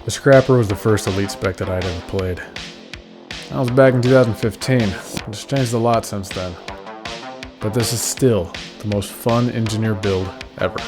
The Scrapper was the first elite spec that I'd ever played. That was back in 2015. It's changed a lot since then. But this is still the most fun engineer build ever.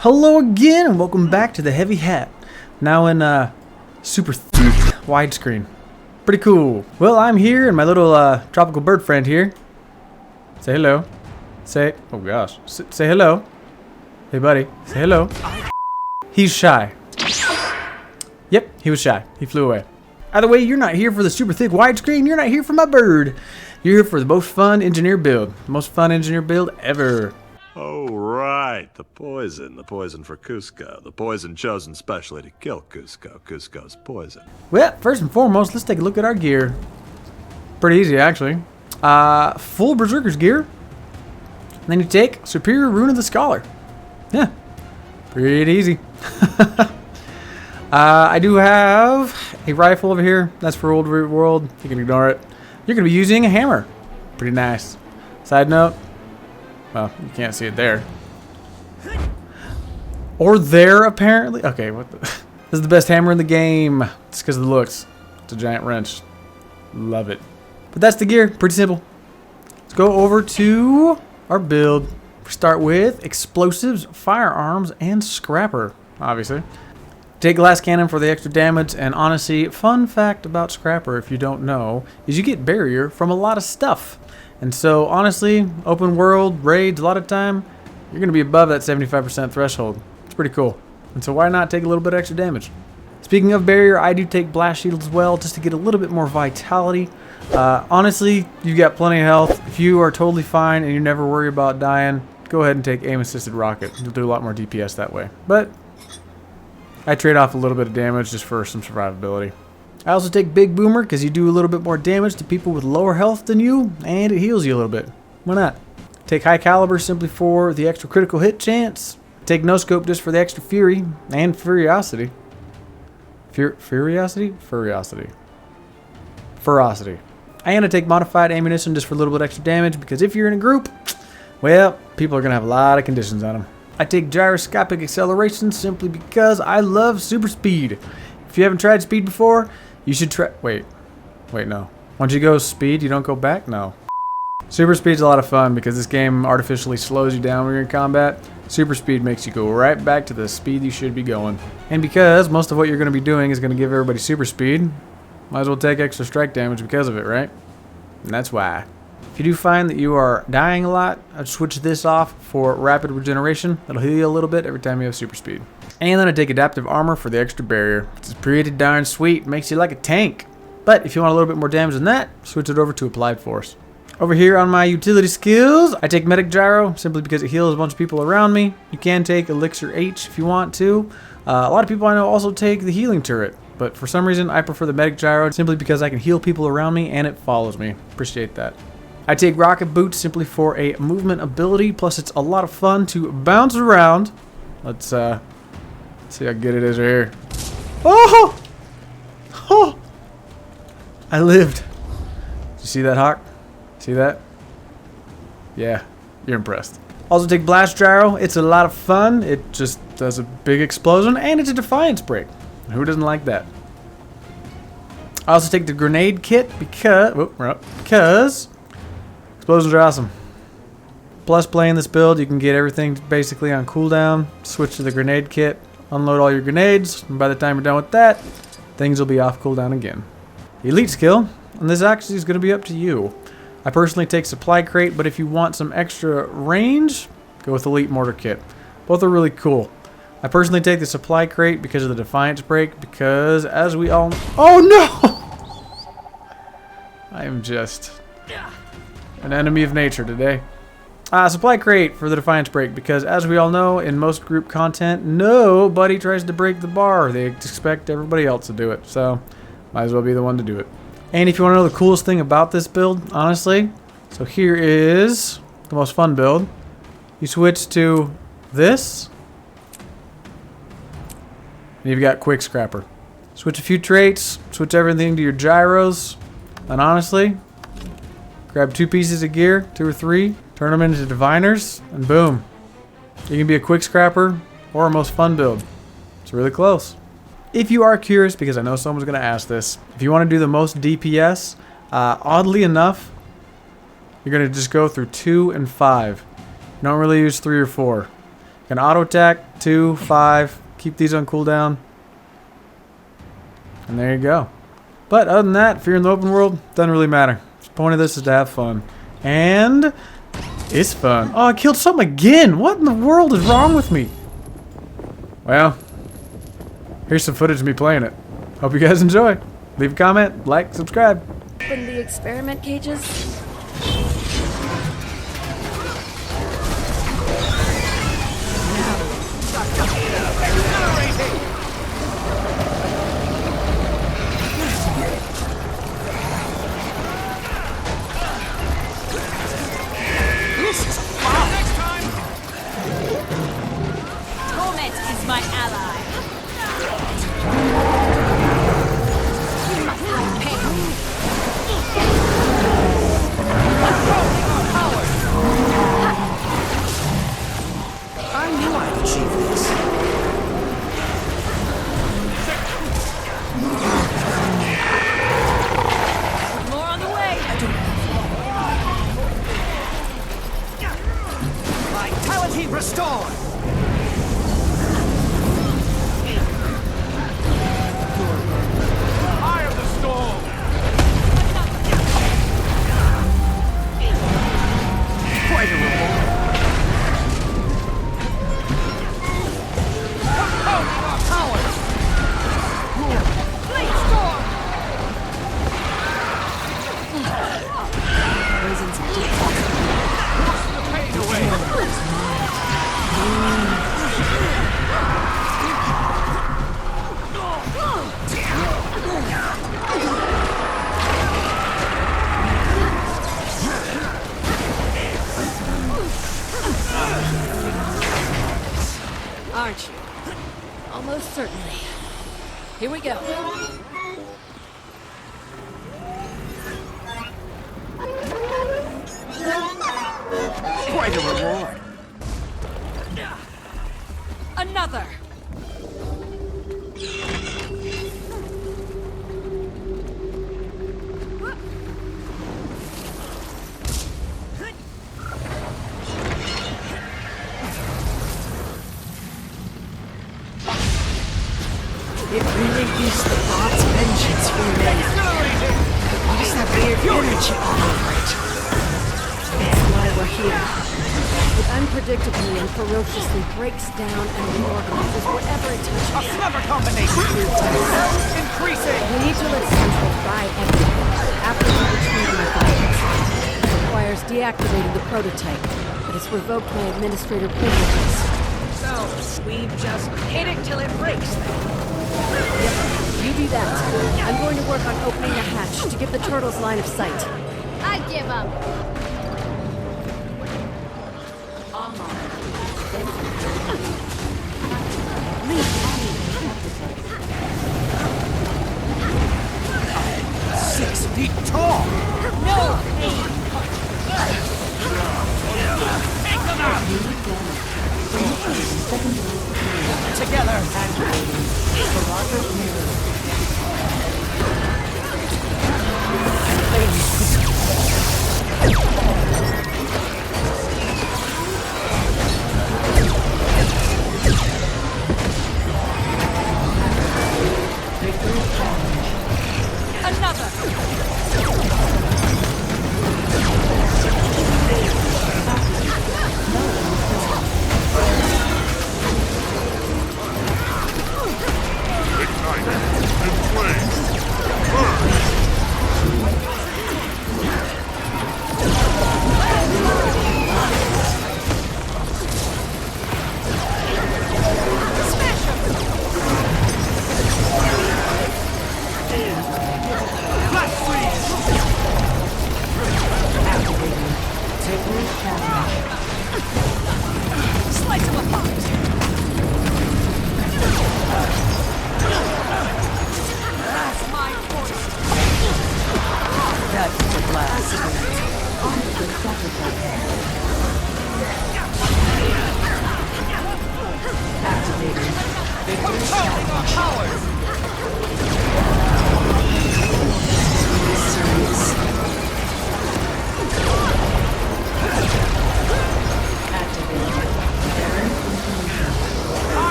Hello again and welcome back to the Heavy Hat. Now in super thick widescreen. Pretty cool. Well, I'm here and my little tropical bird friend here. Say hello. Oh gosh. Say hello. Hey buddy. Say hello. He's shy. Yep, he was shy. He flew away. Either way, you're not here for the super thick widescreen. You're not here for my bird. You're here for the most fun engineer build. Most fun engineer build ever. Oh, right. The poison for Kuzco. The poison chosen specially to kill Kuzco. Kuzco's poison. Well, first and foremost, let's take a look at our gear. Pretty easy, actually. Full Berserker's gear. And then you take Superior Rune of the Scholar. Yeah, pretty easy. I do have a rifle over here. That's for Old World. You can ignore it. You're going to be using a hammer. Pretty nice. Side note. Well, you can't see it there. Or there, apparently. Okay, what the... This is the best hammer in the game. It's because of the looks. It's a giant wrench. Love it. But that's the gear. Pretty simple. Let's go over to our build. We start with explosives, firearms, and scrapper, obviously. Take glass cannon for the extra damage, and honestly, fun fact about scrapper, if you don't know, is you get barrier from a lot of stuff. And so, honestly, open world, raids, a lot of time, you're going to be above that 75% threshold. It's pretty cool. And so why not take a little bit extra damage? Speaking of barrier, I do take blast shield as well, just to get a little bit more vitality. Honestly, you've got plenty of health. If you are totally fine and you never worry about dying, go ahead and take aim-assisted rocket. You'll do a lot more DPS that way. But I trade off a little bit of damage just for some survivability. I also take Big Boomer because you do a little bit more damage to people with lower health than you, and it heals you a little bit. Why not? Take High Caliber simply for the extra critical hit chance. Take No Scope just for the extra Fury and Furiosity. Furiosity? Furiosity. Ferocity. And I take Modified Ammunition just for a little bit extra damage because if you're in a group, well, people are going to have a lot of conditions on them. I take Gyroscopic Acceleration simply because I love super speed. If you haven't tried speed before, you should try... Wait, no. Once you go speed, you don't go back? No. Super speed's a lot of fun because this game artificially slows you down when you're in combat. Super speed makes you go right back to the speed you should be going. And because most of what you're going to be doing is going to give everybody super speed, might as well take extra strike damage because of it, right? And that's why. If you do find that you are dying a lot, I'd switch this off for rapid regeneration. That'll heal you a little bit every time you have super speed. And then I take adaptive armor for the extra barrier. It's pretty darn sweet. Makes you like a tank. But if you want a little bit more damage than that, switch it over to applied force. Over here on my utility skills, I take medic gyro simply because it heals a bunch of people around me. You can take elixir H if you want to. A lot of people I know also take the healing turret. But for some reason, I prefer the medic gyro simply because I can heal people around me and it follows me. Appreciate that. I take rocket boots simply for a movement ability. Plus, it's a lot of fun to bounce around. Let's see how good it is right here. Oh! Oh! I lived. Did you see that, Hawk? See that? Yeah, you're impressed. Also take Blast Gyro. It's a lot of fun. It just does a big explosion, and it's a Defiance break. Who doesn't like that? I also take the Grenade Kit because explosions are awesome. Plus, playing this build, you can get everything basically on cooldown. Switch to the Grenade Kit. Unload all your grenades, and by the time you're done with that, things will be off cooldown again. Elite skill, and this actually is going to be up to you. I personally take Supply Crate, but if you want some extra range, go with Elite Mortar Kit. Both are really cool. I personally take the Supply Crate because of the Defiance break, because as we all... Oh no! I am just an enemy of nature today. Supply Crate for the Defiance break, because as we all know, in most group content, nobody tries to break the bar. They expect everybody else to do it, so might as well be the one to do it. And if you want to know the coolest thing about this build, honestly, so here is the most fun build. You switch to this, and you've got Quick Scrapper. Switch a few traits, switch everything to your gyros, and honestly, grab 2 pieces of gear, 2 or 3, turn them into diviners, and boom. You can be a Quick Scrapper or a most fun build. It's really close. If you are curious, because I know someone's going to ask this, if you want to do the most DPS, oddly enough, you're going to just go through 2 and 5. You don't really use 3 or 4. You can auto attack, 2, 5, keep these on cooldown. And there you go. But other than that, if you're in the open world, doesn't really matter. The point of this is to have fun. And it's fun. Oh, I killed something again. What in the world is wrong with me? Well, here's some footage of me playing it. Hope you guys enjoy. Leave a comment, like, subscribe. Open the experiment cages. Torment is my ally. I knew I'd achieve this. More on the way. Vitality restored! Eye of the storm! Quite a reward. Opposing our powers! Blade storm! Wash the pain away! Aren't you? Almost certainly. Here we go. Quite a reward. Another. It really is the god's vengeance we made. What's that weird energy all over it? That's why we're here. It unpredictably and ferociously breaks down and reorganizes whatever it A touches. clever combination. Increasing. We need to let Central buy everything after we retrieve my files. It requires deactivating the prototype, but it's revoked my administrator privileges. So, we just hit it till it breaks then. You do that. I'm going to work on opening the hatch to give the turtles line of sight. I give up. Six feet tall. No pain. Take them out. Together and You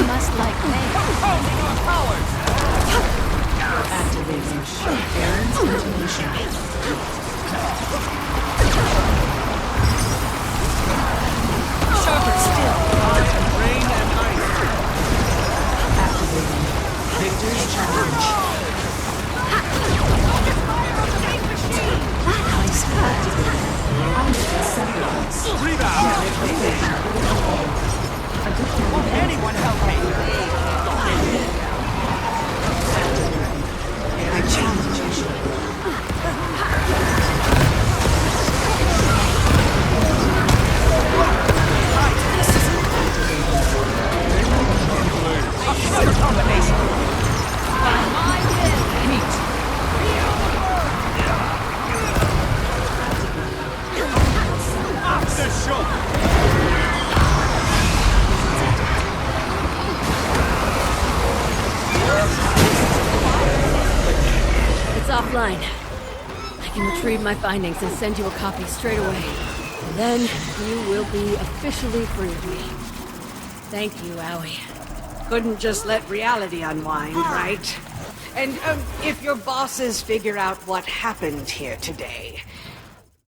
must like me. Activating Aaron's intonation. Sharper still. Activating Victor's challenge. Nice activated. Omega sacrifice. Anyone help me? I challenge you. Another combination. Off the shoulder. It's offline. I can retrieve my findings and send you a copy straight away. And then you will be officially free of me. Thank you, Owie. Couldn't just let reality unwind, right? And if your bosses figure out what happened here today,